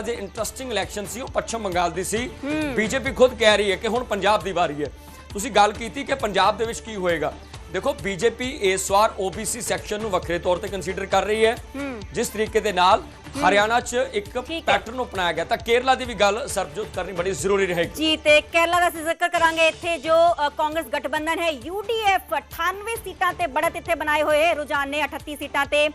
जे interesting election सी पश्चिम बंगाल दी सी। BJP खुद कह रही है कि हुण पंजाब दी वारी है। तुसीं गल कीती कि पंजाब दे विच की होएगा। देखो बीजेपी इस वार ओबीसी सैक्शन नूं वखरे तौर ते कंसीडर कर रही है। जिस तरीके दे नाल हरियाणा च एक पैटर्न अपनाया गया, तां केरला दी भी गल सरबजोत करनी बड़ी जरूरी रहेगी जी। ते केरला दा जिक्र करांगे। इत्थे जो कांग्रेस गठबंधन है यूडीएफ 98 सीटां ते बढ़त इत्थे बनाए हुए है। रुझान ने 38 सीटां ते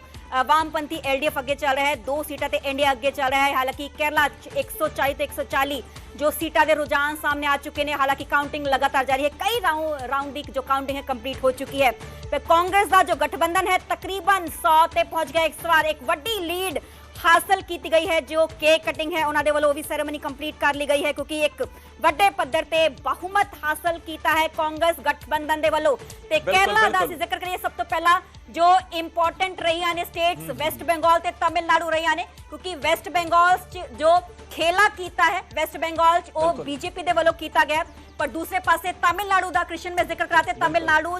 वामपंथी एलडीएफ अगे चल रहा है, 2 सीटां ते इंडिया अगे चल रहा है। हालांकि केरला 140 ते 140 जो सीटां दे रुझान सामने आ चुके हैं। हालांकि काउंटिंग लगातार जारी है, कई राउंड की जो काउंटिंग है कंप्लीट हो चुकी है। तो कांग्रेस का जो गठबंधन है तकरीबन 100 ते पहुंच गया। इस बार एक वड्डी लीड हासिल की गई है। जो केक कटिंग है उन्होंने वालों भी सैरेमनी कंप्लीट कर ली गई है, क्योंकि एक वड्डे पद्धर ते बहुमत हासिल किया है कांग्रेस गठबंधन दे वालों। ते केरला दा जिक्र करिए, सब तो पहला जो इंपॉर्टेंट रही ने स्टेट्स वेस्ट बंगाल ते तमिलनाडु रही ने, क्योंकि वेस्ट बंगाल जो खेला किया है वेस्ट बंगाल वो बीजेपी दे वालों किया गया। पर दूसरे पासे तमिलनाडु दा कृष्ण में जिक्र कराते, तमिलनाडु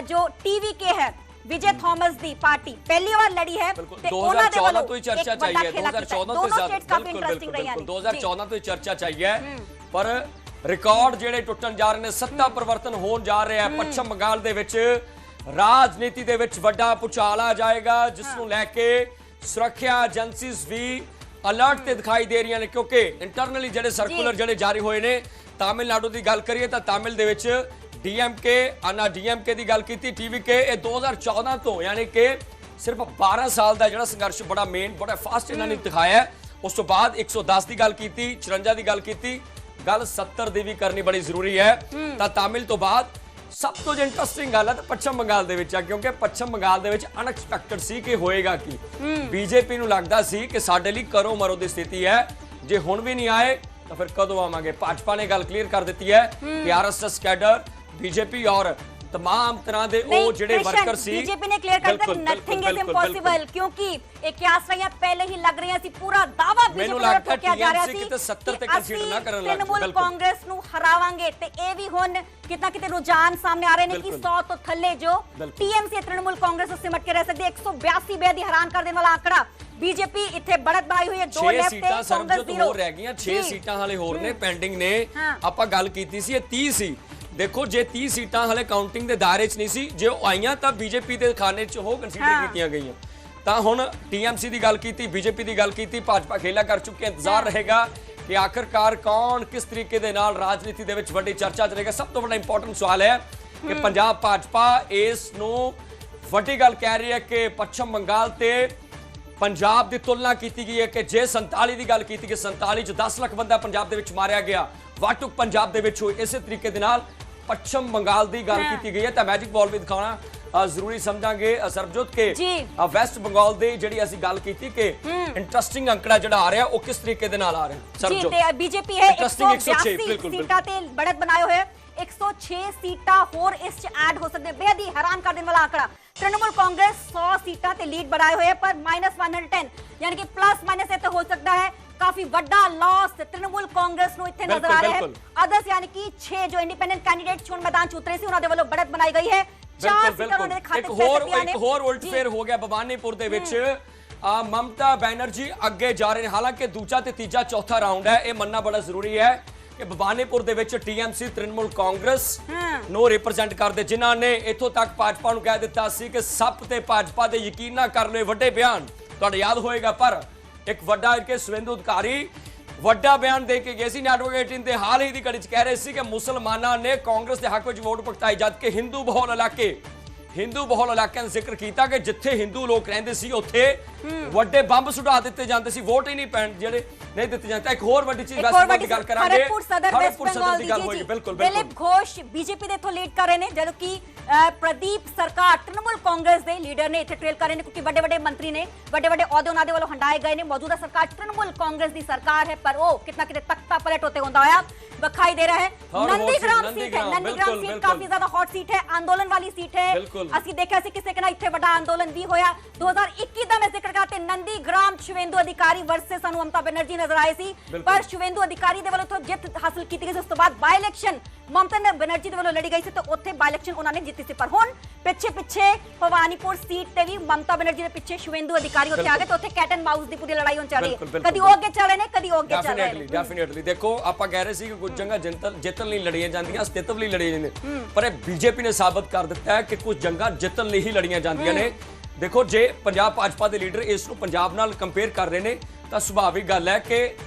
जो टीवी के है विजय थॉमस दी पार्टी पहली बार लड़ी है। 2014 तो ही चर्चा चाहिए, 2014 तो ही चर्चा चाहिए। पर रिकॉर्ड जेडे टुटन जा रहे हैं, सत्ता परिवर्तन होने जा रहे हैं पश्चिम बंगाल दे विच। राजनीति दे विच वड्डा भूचाल आ जाएगा, जिसनूं लैके सुरक्षा एजेंसीज भी अलर्ट ते दिखाई दे रही हैं, क्योंकि इंटरनली जेडे सर्कुलर जेडे जारी होए ने। तमिलनाडु की गल करिए तो तमिल दे विच डीएमके आना डीएमके की गल की टीवीके 2014 तो यानी कि सिर्फ 12 साल का जो संघर्ष बड़ा मेन बड़ा फास्ट इन्होंने दिखाया है। उस तो बाद 110 की गल की, 54 की गल की, गल 70 की भी करनी बड़ी जरूरी है। तो तमिल तो बाद सब तो जो इंटरेस्टिंग गल है तो पश्चिम बंगाल दे विच है, क्योंकि पश्चिम बंगाल दे विच अनएक्सपैक्टेड सी कि होएगा कि बीजेपी नूं लगदा सी कि साडे लई करो मरो दी स्थिति है, जे हुण भी नहीं आए तो फिर कदों आवांगे। भाजपा ने गल क्लीयर कर दी है कि आरएसएस कैडर बीजेपी और तमाम तरह दे ओ जेडे वर्कर सी। बीजेपी ने क्लियर कर दिया नथिंग इज इम्पॉसिबल, क्योंकि एक आश्रया पहले ही लग रही सी, पूरा दावा बीजेपी ने ठोकिया जा रहा सी कि 70 ते कंसीडर ना करन लग तृणमूल कांग्रेस नु हरावांगे। ते ए भी हुन कितना किते रुझान सामने आ रहे ने कि 100 तो थल्ले जो टीएमसी तृणमूल कांग्रेस सिमट के रह सकती है। 182 बेहद हैरान कर देने वाला आंकड़ा। बीजेपी इत्थे बढ़त बनाई हुई है, 2 लेफ्ट ते कांग्रेस 0 हो रह गईयां। 6 सीटां हाले होर ने पेंडिंग ने। आपां गल कीती सी 30 सी। देखो जे 30 सीटां हाले काउंटिंग दे दायरे च नहीं सी, जे आईयां तां बीजेपी दे खाने च हो कंसीडर कीतियां गईयां। तां हुण टीएमसी दी गल कीती, बीजेपी दी गल कीती, भाजपा खेला कर चुके। इंतजार रहेगा कि आखिरकार कौन किस तरीके दे नाल राजनीति दे विच वड्डी चर्चा चलेगा। सब तो बड़ा इंपॉर्टेंट सवाल है कि पंजाब भाजपा इस नूं वड्डी गल कह रही है कि पश्चिम बंगाल ते पंजाब की तुलना की गई है कि जे 47 की गल की कि 47 च 10 लाख बंदा पंजाब दे विच मारिया गया, वाटुक पंजाब दे विच होई। इस तरीके दे नाल पश्चिम बंगाल की गल की गई है। तो मैजिक बॉल भी दिखाना जरूरी समझांगे सरबजोत के वेस्ट बंगाल की जिहड़ी असीं गल कीती कि इंटरेस्टिंग अंकड़ा जिहड़ा आ रहा है वो किस तरीके दे नाल आ रहा है सरबजोत। बीजेपी है 186 सीटां ते बढ़त बनाए हुए 106 सीटां होर इस ऐड हो सकते हैं। बेहद ही हैरान कर देने वाला आंकड़ा। तृणमूल कांग्रेस 100 सीटां ते लीड बढ़ाए हुए पर -110 यानी कि प्लस माइनस इत्थे हो सकता है। काफी बड़ा लॉस तृणमूल कांग्रेस नु इत्थे नजर आ रहा है। अदर्स यानी कि 6 जो इंडिपेंडेंट कैंडिडेट चुन मैदान च उतरे सी, उन्हां दे वल्लों बढ़त बनाई गई है। 4 सीटां उन्हां दे खाते च एक होर उल्ट फेर हो गया भवानीपुर दे विच। ममता बैनर्जी अगे जा रहे हैं, हालांकि दूजा ते तीजा चौथा राउंड है। यह मनना बड़ा जरूरी है कि भवानीपुर दे विच टीएमसी तृणमूल कांग्रेस नो रिप्रेजेंट करते, जिन्हां ने इथों तक भाजपा नूं कह दिता सी कि सप ते भाजपा दे यकीन ना कर ले। वड्डे बयान तुहानूं याद होएगा, पर एक वड्डा के सुवेंदु अधिकारी वड्डा बयान दे के गए सी। एडवोकेट इन हाल ही की घड़ी कह रहे सी कि मुसलमाना ने कांग्रेस के हक में वोट भुगताई, जबकि हिंदू बहुल इलाके जिक्र किया कि जिथे हिंदू लोग रहिंदे सी उत्थे वड्डे बंब सुटा दिते जांदे सी, वोट ही नहीं पैण जेडे नहीं दिते जाते। एक होर वड्डी चीज वेस्ट बंगाल दी गल करांगे, खड़गपुर सदर दी गल होएगी। बिल्कुल दिलीप घोष बीजेपी दे इथों लीड कर रहे हैं, जबकि प्रदीप सरकार तृणमूल कांग्रेस दे लीडर ने इत्थे ट्रेल कर रहे हैं, क्योंकि बड़े-बड़े मंत्री ने बड़े-बड़े ओहदे उन्हां दे वल्लों हंडाए गए ने। मौजूदा सरकार तृणमूल कांग्रेस दी सरकार है, पर वो कितना किते तख्ता पलट होते हुंदा होया दिखाई दे रहा है। Third नंदीग्राम vote सीट है, नंदीग्राम, नंदीग्राम बिल्कुल, सीट काफी ज्यादा हॉट सीट है, आंदोलन वाली सीट है। ਅਸੀਂ ਦੇਖਿਆ ਸੀ ਕਿਸੇ ਕਿਨਾ ਇੱਥੇ ਵੱਡਾ ਅੰਦੋਲਨ ਵੀ ਹੋਇਆ 2021 ਦਾ। ਮੈਂ ਜ਼ਿਕਰ ਕਰਤੇ ਨੰਦੀਗ੍ਰਾਮ ਸ਼ਿਵੇਂਦੂ ਅਧਿਕਾਰੀ ਵਰਸਸ ਸਾਨੂੰ ਮਮਤਾ ਬੈਨਰਜੀ ਨਜ਼ਰ ਆਏ ਸੀ, ਪਰ ਸ਼ਿਵੇਂਦੂ ਅਧਿਕਾਰੀ ਦੇ ਵੱਲੋਂ ਤੋਂ ਜਿੱਤ ਹਾਸਲ ਕੀਤੀ ਗਈ ਸੀ। ਉਸ ਤੋਂ ਬਾਅਦ ਬਾਈ ਇਲੈਕਸ਼ਨ ਮਮਤਾ ਬੈਨਰਜੀ ਦੇ ਵੱਲੋਂ ਲੜੀ ਗਈ ਸੀ ਤੇ ਉੱਥੇ ਬਾਈ ਇਲੈਕਸ਼ਨ ਉਹਨਾਂ ਨੇ ਜਿੱਤੀ ਸੀ। ਪਰ ਹੁਣ ਪਿੱਛੇ ਭਵਾਨੀਪੁਰ ਸੀਟ ਤੇ ਵੀ ਮਮਤਾ ਬੈਨਰਜੀ ਦੇ ਪਿੱਛੇ ਸ਼ਿਵੇਂਦੂ ਅਧਿਕਾਰੀ ਉੱਥੇ ਆ ਗਏ ਤੇ ਉੱਥੇ ਕੈਟ ਐਂਡ ਮਾਊਸ ਦੀ ਪੂਰੀ ਲੜਾਈ ਹੋਣ ਚੱਲ ਰਹੀ ਹੈ। ਕਦੀ ਉਹ ਅੱਗੇ ਚੱਲ ਰਹੇ ਨੇ, ਕਦੀ ਉਹ ਅੱਗੇ ਚੱਲ ਰਹੇ ਨੇ। ਡੈਫੀਨਿਟਲੀ ਦੇਖੋ, ਆਪਾਂ ਕਹਿ ਰਹੇ ਸੀ ਕਿ ਕੁਝ ਜੰਗਾਂ ਜਿੱਤਣ ਲਈ ਲੜੀਆਂ ਜਾਂਦੀਆਂ, ਸਥਿਤਵ ਲਈ ਲੜੀਆਂ ਜਾਂਦੀਆਂ, ਪਰ ਇਹ ਬੀਜੇਪੀ ਨੇ ਸਾਬਤ ਕਰ ਦਿੱਤਾ ਹੈ ਕਿ ਕੁਝ ਜੰਗਾਂ ਜਿੱਤਣ ਲਈ ਹੀ ਲੜੀਆਂ ਜਾਂਦੀਆਂ ਨੇ। ਦੇਖੋ, ਜੇ ਪੰਜਾਬ ਭਾਜਪਾ ਦੇ ਲੀਡਰ ਇਸ ਨੂੰ ਪੰਜਾਬ ਨਾਲ ਕੰਪੇਅਰ ਕਰ ਰਹੇ ਨੇ ਤਾਂ ਸੁਭਾਵਿਕ ਗੱਲ ਹੈ ਕਿ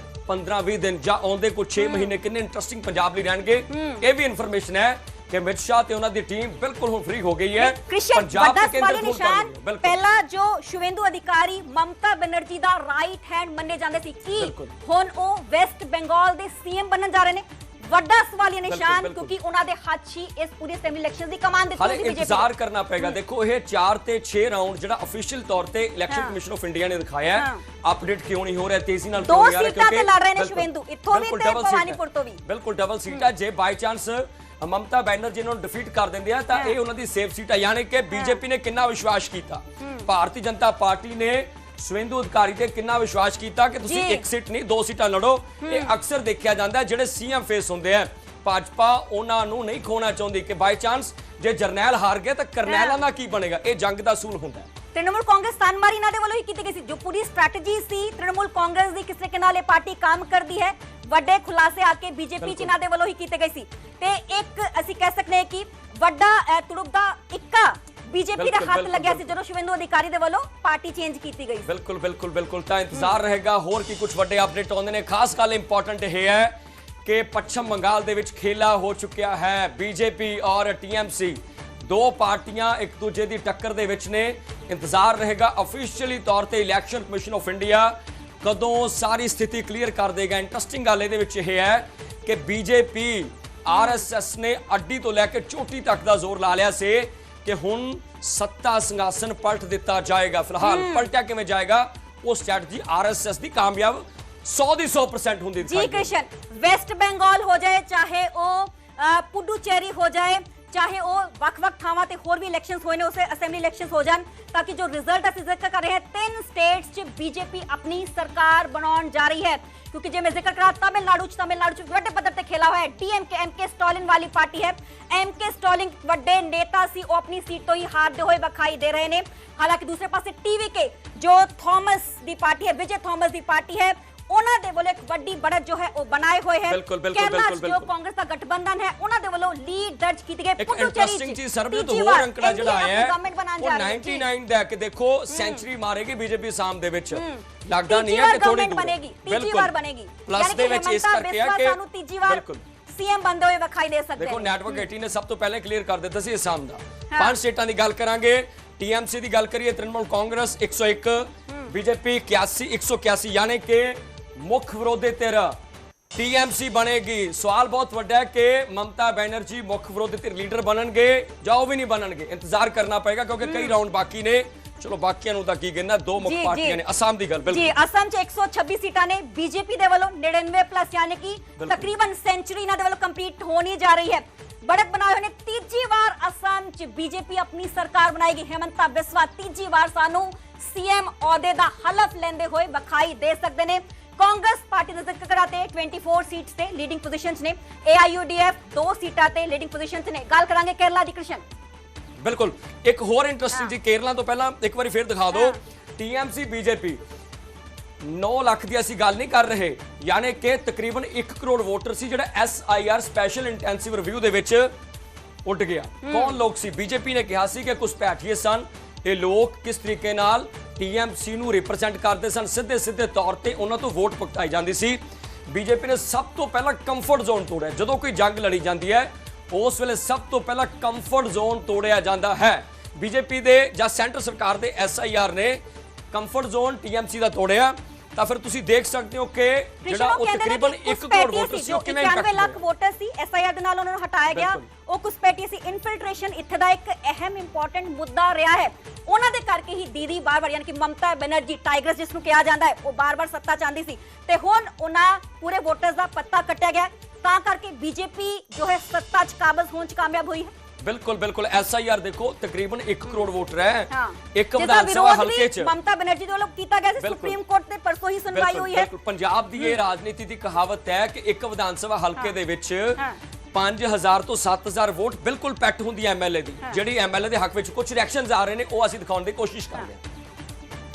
15-20 ਦਿਨ ਜਾਂ ਆਉਂਦੇ ਕੁਝ 6 ਮਹੀਨੇ ਕਿੰਨੇ ਇੰਟਰਸਟਿੰਗ ਪੰਜਾਬ ਲਈ ਰਹਿਣਗੇ। ਇਹ ਵੀ ਇਨਫੋਰਮੇਸ਼ਨ ਹੈ ਕਿ ਅਮਿਤ ਸ਼ਾਹ ਤੇ ਉਹਨਾਂ ਦੀ ਟੀਮ ਬਿਲਕੁਲ ਹੁਣ ਫ੍ਰੀ ਹੋ ਗਈ ਹੈ। ਪੰਜਾਬ ਦੇ ਕੇਂਦਰ ਨਿਸ਼ਾਨ ਪਹਿਲਾਂ ਜੋ ਸ਼ਿਵੇਂਦੂ ਅਧਿਕਾਰੀ ਮਮਤਾ ਬੈਨਰਜੀ ਦਾ ਰਾਈਟ ਹੈਂਡ ਮੰਨੇ ਜਾਂਦੇ ਸੀ, ਕਿ ਹੁਣ ਉਹ ਵੈਸਟ ਬੰਗਾਲ ਦੇ ਸੀਐਮ ਬਣਨ ਜਾ ਰਹੇ ਨੇ। ਵੱਡਾ ਸਵਾਲੀਆ ਨਿਸ਼ਾਨ, ਕਿਉਂਕਿ ਉਹਨਾਂ ਦੇ ਹੱਥ 'ਚ ਇਸ ਪੂਰੇ ਅਸੈਂਬਲੀ ਇਲੈਕਸ਼ਨ ਦੀ ਕਮਾਨ ਦਿੱਤੀ ਹਾਲੇ ਇੰਤਜ਼ਾਰ ਕਰਨਾ ਪਏਗਾ। ਦੇਖੋ, ਇਹ 4 ਤੇ 6 ਰਾਉਂਡ ਜਿਹੜਾ ਅਫੀਸ਼ੀਅਲ ਤੌਰ ਤੇ ਇਲੈਕਸ਼ਨ ਕਮਿਸ਼ਨ ਆਫ ਇੰਡੀਆ ਨੇ ਦਿਖਾਇਆ ਹੈ, ਅਪਡੇਟ ਕਿਉਂ ਨਹੀਂ ਹੋ ਰਿਹਾ, ਤੇਜ਼ੀ ਨਾਲ ਕਿਉਂ ਨਹੀਂ ਆ ਰਿਹਾ, ਕਿਉਂਕਿ ਲੜ ਰਹੇ ਨੇ ਸ਼ਿਵੇਂਦੂ ਇੱਥੋਂ ਵੀ ਤੇ ਭਵਾਨੀਪੁਰ ਤੋਂ ਵੀ। ਬਿਲਕੁਲ ਡਬਲ ਸੀਟ ਹੈ। ਜੇ ਬਾਈ ਚਾਂਸ ਮਮਤਾ ਬੈਨਰਜੀ ਨੂੰ ਡਿਫੀਟ ਕਰ ਦਿੰਦੇ ਆ ਤਾਂ ਇਹ ਉਹਨਾਂ ਦੀ ਸੇਫ ਸੀਟ ਹੈ। ਯਾਨੀ ਕਿ ਬੀਜੇਪੀ ਨੇ ਕਿੰਨਾ ਵਿਸ਼ਵਾਸ ਕੀਤਾ, ਭਾਰਤੀ ਜਨਤਾ ਪਾਰਟੀ ਨੇ ਸ਼ਿਵੇਂਦੂ ਅਧਿਕਾਰੀ ਤੇ ਕਿੰਨਾ ਵਿਸ਼ਵਾਸ ਕੀਤਾ ਕਿ ਤੁਸੀਂ ਇੱਕ ਸੀਟ ਨਹੀਂ 2 ਸੀਟਾਂ ਲੜੋ। ਇਹ ਅਕਸਰ ਦੇਖਿਆ ਜਾਂਦਾ ਜਿਹੜੇ ਸੀਐਮ ਫੇਸ ਹੁੰਦੇ ਆ, ਭਾਜਪਾ ਉਹਨਾਂ ਨੂੰ ਨਹੀਂ ਖੋਣਾ ਚਾਹੁੰਦੀ ਕਿ ਬਾਈ ਚਾਂਸ ਜੇ ਜਰਨੈਲ ਹਾਰ ਗਏ ਤਾਂ ਕਰਨੈਲਾਂ ਦਾ ਕੀ ਬਣੇਗਾ। ਇਹ ਜੰਗ ਦਾ ਅਸੂਲ ਹੁੰਦਾ ਹੈ। ਤ੍ਰਿਣਮੂਲ ਕਾਂਗਰਸ ਤਾਨਮਾਰੀ ਇਹਨਾਂ ਦੇ ਵੱਲੋਂ ਹੀ ਕੀਤੀ ਗਈ ਸੀ। ਜੋ ਪੂਰੀ ਸਟ੍ਰੈਟਜੀ ਸੀ ਤ੍ਰਿਣਮੂਲ ਕਾਂਗਰਸ ਦੀ, ਕਿਸ ਤਰੀਕੇ ਨਾਲ ਇਹ ਪਾਰਟੀ ਕੰਮ ਕਰਦੀ ਹੈ, ਵੱਡੇ ਖੁਲਾਸੇ ਆ ਕੇ ਬੀਜੇਪੀ ਚ ਇਹਨਾਂ ਦੇ ਵੱਲੋਂ ਹੀ ਕੀਤੇ ਗਏ ਸੀ। ਤੇ ਇੱਕ ਅਸੀਂ ਕਹਿ ਸਕਦੇ ਹਾਂ ਕਿ ਵੱਡਾ ਤੁੜੁਕ ਦਾ ਇੱਕਾ ਬੀਜੇਪੀ ਦੇ ਹੱਥ ਲੱਗਿਆ ਸੀ ਜਦੋਂ ਸ਼ਿਵੇਂਦੂ ਅਧਿਕਾਰੀ ਦੇ ਵੱਲੋਂ ਪਾਰਟੀ ਚੇਂਜ ਕੀਤੀ ਗਈ। ਬਿਲਕੁਲ ਤਾਂ ਇੰਤਜ਼ਾਰ ਰਹੇਗਾ ਹੋਰ ਕੀ ਕੁਝ ਵੱਡੇ ਅਪਡੇਟ ਆਉਂਦੇ ਨੇ। ਖਾਸ ਗੱਲ ਇੰਪੋਰਟੈਂਟ ਇਹ ਹੈ ਕਿ ਪੱਛਮ ਬੰਗਾਲ ਦੇ ਵਿੱਚ ਖੇਲਾ ਹੋ ਚੁੱਕਿਆ ਹੈ। ਬੀਜੇਪੀ ਔਰ ਟੀਐਮਸੀ ਦੋ ਪਾਰਟੀਆਂ ਇੱਕ ਦੂਜੇ ਦੀ ਟੱਕਰ ਦੇ ਵਿੱਚ ਨੇ। ਇੰਤਜ਼ਾਰ ਰਹੇਗਾ ਅਫੀਸ਼ੀਅਲੀ ਤੌਰ ਤੇ ਇਲੈਕਸ਼ਨ ਕਮਿਸ਼ਨ ਆਫ ਇੰਡੀਆ ਕਦੋਂ ਸਾਰੀ ਸਥਿਤੀ ਕਲੀਅਰ ਕਰ ਦੇਗਾ। ਇੰਟਰਸਟਿੰਗ ਗੱਲ ਇਹਦੇ ਵਿੱਚ ਇਹ ਹੈ ਕਿ ਬੀਜੇਪੀ ਆਰਐਸਐਸ ਨੇ ਅੱਡੀ ਤੋਂ ਲੈ ਕੇ ਚੋਟੀ ਤੱਕ ਦਾ ਜ਼ੋਰ ਲਾ ਲਿਆ ਸੀ ਕਿ ਹੁਣ ਸੱਤਾ ਸਿੰਘਾਸਨ ਪਲਟ ਦਿੱਤਾ ਜਾਏਗਾ। ਫਿਲਹਾਲ ਪਲਟਿਆ ਕਿਵੇਂ ਜਾਏਗਾ ਉਹ ਸਟ੍ਰੈਟਜੀ ਆਰਐਸਐਸ ਦੀ ਕਾਮਯਾਬ 100% ਹੁੰਦੀ ਜੀ कृष्ण। वेस्ट बंगाल हो जाए, चाहे वो पुडुचेरी हो जाए, चाहे वो ਵੱਖ-ਵੱਖ ਥਾਵਾਂ ਤੇ ਹੋਰ ਵੀ ਇਲੈਕਸ਼ਨਸ ਹੋਏ ਨੇ, ਉਸੇ ਅਸੈਂਬਲੀ ਇਲੈਕਸ਼ਨਸ ਹੋ ਜਾਣ, ਤਾਂ ਕਿ ਜੋ ਰਿਜ਼ਲਟ ਅਸੀਂ ਜ਼ਿਕਰ ਕਰ ਰਹੇ ਹਾਂ 3 ਸਟੇਟਸ 'ਚ ਬੀਜੇਪੀ ਆਪਣੀ ਸਰਕਾਰ ਬਣਾਉਣ ਜਾ ਰਹੀ ਹੈ। ਕਿਉਂਕਿ ਜੇ ਮੈਂ ਜ਼ਿਕਰ ਕਰਾਂ ਤਮਿਲਨਾਡੂ 'ਚ ਵੱਡੇ ਪੱਧਰ ਤੇ ਖੇਲਾ ਹੋਇਆ ਹੈ। ਡੀਐਮਕੇ ਐਮਕੇ ਸਟਾਲਿਨ ਵਾਲੀ ਪਾਰਟੀ ਹੈ। ਐਮਕੇ ਸਟਾਲਿਨ ਵੱਡੇ ਨੇਤਾ ਸੀ, ਉਹ ਆਪਣੀ ਸੀਟ ਤੋਂ ਹੀ ਹਾਰਦੇ ਹੋਏ ਵਿਖਾਈ ਦੇ ਰਹੇ ਨੇ। ਹਾਲਾਂਕਿ ਦੂਸਰੇ ਪਾਸੇ ਟੀਵੀਕੇ ਜੋ ਥਾਮਸ ਦੀ ਪਾਰਟੀ ਹੈ, ਵਿਜੇ ਥਾਮਸ ਦੀ ਪਾर्टी है, ਉਹਨਾਂ ਦੇ ਵੱਲੋਂ ਇੱਕ ਵੱਡੀ बढ़त जो है वो बनाए हुए है। केरला जो कांग्रेस का गठबंधन है ਉਹਨਾਂ ਦੇ ਵੱਲੋਂ ਲੀਡ ਦਰਜ ਕੀਤੀ ਗਈ। ਇੰਟਰਸਟਿੰਗ ਚੀਜ਼ ਸਰਬਜੀਤ ਹੋਰ ਅੰਕੜਾ ਜਿਹੜਾ ਆਇਆ ਹੈ ਉਹ 99 ਦਾ ਕਿ ਦੇਖੋ ਸੈਂਚਰੀ ਮਾਰੇਗੀ ਬੀਜੇਪੀ ਸਾਮ ਦੇ ਵਿੱਚ। ਲੱਗਦਾ ਨਹੀਂ ਹੈ ਕਿ ਥੋੜੀ ਬਣੇਗੀ, ਤੀਜੀ ਵਾਰ ਬਣੇਗੀ। ਪਲੱਸ ਦੇ ਵਿੱਚ ਇਸ ਕਰਕੇ ਆ ਕਿ ਸਾਨੂੰ ਤੀਜੀ ਵਾਰ ਸੀਐਮ ਬੰਦੇ ਹੋਏ ਵਿਖਾਈ ਦੇ ਸਕਦੇ। ਦੇਖੋ ਨੈਟਵਰਕ 18 ਨੇ ਸਭ ਤੋਂ ਪਹਿਲੇ ਕਲੀਅਰ ਕਰ ਦਿੱਤਾ ਸੀ ਅਸਾਮ ਦਾ। 5 ਸਟੇਟਾਂ ਦੀ ਗੱਲ ਕਰਾਂਗੇ। टीएमसी ਦੀ ਗੱਲ ਕਰੀਏ ਤ੍ਰਿਣਮੂਲ ਕਾਂਗਰਸ 101, बीजेपी 81, 181 यानी कि मुख्य विरोधी धिर टीएमसी बनेगी। सवाल बहुत वड्डा है कि ममता बनर्जी मुख्य विरोधी धिर लीडर बनणगे जां ओह भी नहीं बनणगे। इंतजार करना पएगा क्योंकि कई राउंड बाकी ने। चलो बाकियां नूं तां की कहना, दो मुख्य पार्टियां ने। असम दी गल बिल्कुल जी, असम च 126 सीटां ने बीजेपी दे वालों 99 प्लस यानी कि तकरीबन सेंचुरी इन्हां दे वालों कंप्लीट होनी जा रही है। बढ़त बनाए हुए तीजी बार असम च बीजेपी अपनी सरकार बनाएगी। हेमंता बिस्वा तीजी बार सानू सीएम औहदे दा हलफ लेंदे हुए विखाई दे सकते ने। कांग्रेस पार्टी का जिक्र कराते 24 सीट्स ते लीडिंग पोजीशंस ने। एआईयूडीएफ 2 सीटां ते लीडिंग पोजीशंस ने। गल करांगे केरला दी कृष्ण। बिल्कुल एक होर इंटरेस्टिंग जी केरला तो पहला एक बार फिर दिखा दो। टीएमसी बीजेपी 9 ਲੱਖ ਦੀ ਅਸੀਂ ਗੱਲ ਨਹੀਂ ਕਰ ਰਹੇ, ਯਾਨੀ ਕਿ ਤਕਰੀਬਨ 1 ਕਰੋੜ ਵੋਟਰ ਸੀ ਜਿਹੜਾ SIR ਸਪੈਸ਼ਲ ਇੰਟੈਂਸਿਵ ਰਿਵਿਊ ਦੇ ਵਿੱਚ ਉੱਡ ਗਿਆ। ਕੌਣ ਲੋਕ ਸੀ? ਬੀਜੇਪੀ ਨੇ ਕਿਹਾ ਸੀ ਕਿ ਘੁਸਪੈਠੀਏ ਸਨ। ਇਹ ਲੋਕ ਕਿਸ ਤਰੀਕੇ ਨਾਲ TMC ਨੂੰ ਰਿਪਰੈਜ਼ੈਂਟ ਕਰਦੇ ਸਨ, ਸਿੱਧੇ ਤੌਰ ਤੇ ਉਹਨਾਂ ਤੋਂ ਵੋਟ ਭੁਗਤਾਈ ਜਾਂਦੀ ਸੀ। ਬੀਜੇਪੀ ਨੇ ਸਭ ਤੋਂ ਪਹਿਲਾਂ ਕੰਫਰਟ ਜ਼ੋਨ ਤੋੜਿਆ। ਜਦੋਂ ਕੋਈ ਜੰਗ ਲੜੀ ਜਾਂਦੀ ਹੈ ਉਸ ਵੇਲੇ ਸਭ ਤੋਂ ਪਹਿਲਾਂ ਕੰਫਰਟ ਜ਼ੋਨ ਤੋੜਿਆ ਜਾਂਦਾ ਹੈ। ਬੀਜੇਪੀ ਦੇ ਜਾਂ ਸੈਂਟਰ ਸਰਕਾਰ ਦੇ SIR ਨੇ ਕੰਫਰਟ ਜ਼ੋਨ TMC ਦਾ ਤੋੜਿਆ। ਤਾਂ ਫਿਰ ਤੁਸੀਂ ਦੇਖ ਸਕਦੇ ਹੋ ਕਿ ਜਿਹੜਾ ਉਹ ਤਕਰੀਬਨ 1 ਕਰੋੜ ਵੋਟਰ ਸੀ ਉਹ ਕਿਵੇਂ 91 ਲੱਖ ਵੋਟਰ ਸੀ SIR ਦੇ ਨਾਲ ਉਹਨਾਂ ਨੂੰ ਹਟਾਇਆ ਗਿਆ। ਉਹ ਘੁਸਪੈਠੀ ਸੀ। ਇਨਫਿਲਟ੍ਰੇਸ਼ਨ ਇੱਥੇ ਦਾ ਇੱਕ ਅਹਿਮ ਇੰਪੋਰਟੈਂਟ ਮੁੱਦਾ ਰਿਹਾ ਹੈ। ਉਹਨਾਂ ਦੇ ਕਰਕੇ ਹੀ ਦੀਦੀ ਬਾਰ-ਬਾਰ ਯਾਨੀ ਕਿ ਮਮਤਾ ਬੈਨਰਜੀ ਟਾਈਗਰਸ ਜਿਸ ਨੂੰ ਕਿਹਾ ਜਾਂਦਾ ਹੈ ਉਹ ਬਾਰ-ਬਾਰ ਸੱਤਾ ਚਾਹੁੰਦੀ ਸੀ ਤੇ ਹੁਣ ਉਹਨਾਂ ਪੂਰੇ ਵੋਟਰਸ ਦਾ ਪੱਤਾ ਕੱਟਿਆ ਗਿਆ। ਤਾਂ ਕਰਕੇ ਬੀਜੇਪੀ ਜੋ ਹੈ ਸੱਤਾ 'ਚ ਕਾਬਜ਼ ਹੋਣ 'ਚ ਕਾਮਯਾਬ ਹੋਈ ਹੈ। ਬਿਲकुल बिल्कुल SIR देखो तकरीबन 1 करोड़ वोटर है एक ਜਿਸਦਾ विधान सभा ਵਿਰੋਧ हल्के ਵੀ च ਮਮਤਾ ਬੈਨਰਜੀ ਦੇ ਵੱਲੋਂ ਕੀਤਾ ਗਿਆ ਸੀ। ਬਿਲਕੁਲ। ਸੁਪਰੀਮ ਕੋਰਟ ਤੇ ਪਰਸੋਂ ਹੀ ਸੁਣਵਾਈ ਹੋਈ ਹੈ। ਬਿਲਕੁਲ ਪੰਜਾਬ ਦੀ ਇਹ ਰਾਜਨੀਤੀ ਦੀ ਕਹਾਵਤ ਹੈ ਕਿ ਇੱਕ ਵਿਧਾਨ ਸਭਾ ਹਲਕੇ ਦੇ ਵਿੱਚ 5000 ਤੋਂ 7000 ਵੋਟ ਬਿਲਕੁਲ ਪੈਟ ਹੁੰਦੀ ਹੈ MLA ਦੀ। ਜਿਹੜੀ MLA ਦੇ ਹੱਕ ਵਿੱਚ ਕੁਝ ਰਿਐਕਸ਼ਨਸ ਆ ਰਹੇ ਨੇ ਉਹ ਅਸੀਂ ਦਿਖਾਉਣ ਦੀ ਕੋਸ਼ਿਸ਼ ਕਰ ਰਹੇ ਹਾਂ।